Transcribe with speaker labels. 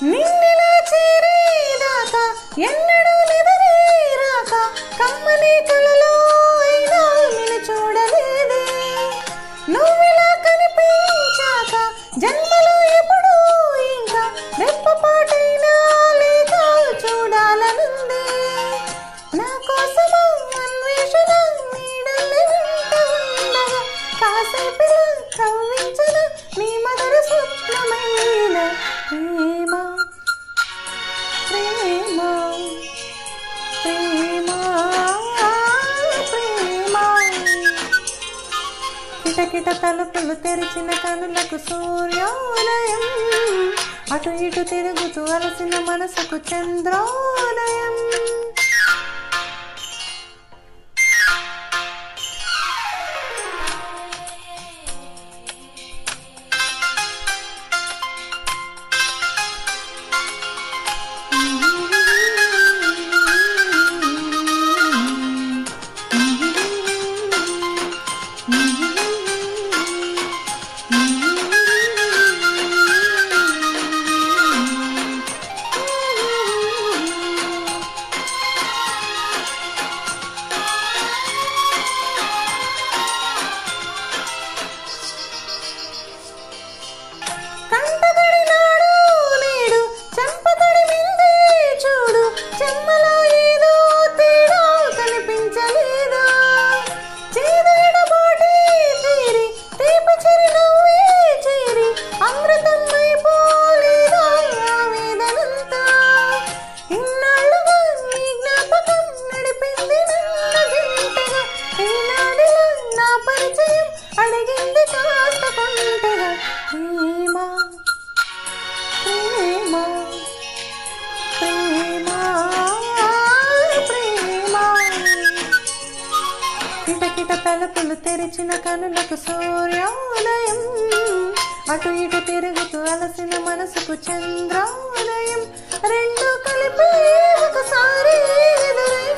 Speaker 1: నిన్నెలా చేరేదాకా ఎన్నడూ నిదరేరాక కమ్మని కలలో అయినా నిన్ను చూడలేదే నువ్విలా కనిపించాక జన్మలో ఎప్పుడూ ఇంకా రెప్పపాటైనా లేక చూడాలనుందే నా కోసమా అన్వేషణ నీడల్లే వెంట ఉండగా కాసేపిలా కవ్వించన నీ మధుర స్వప్నమైన ప్రేమ ప్రేమ ప్రేమ ప్రేమ కిటకిట తలుపులు తెరిచిన కనులకు సూర్యోదయం అటు ఇటు తిరుగుతూ అలసిన మనసుకు చంద్రోదయం అడిగింది కాస్త కొంటగా ప్రేమ ప్రేమ ప్రేమ ప్రేమ కిటకిట తలుపులు తెరిచిన కనులకు సూర్యోదయం అటు ఇటు తిరుగుతూ అలసిన మనసుకు చంద్రోదయం రెండు కలిపి ఒకసారి ఎదురై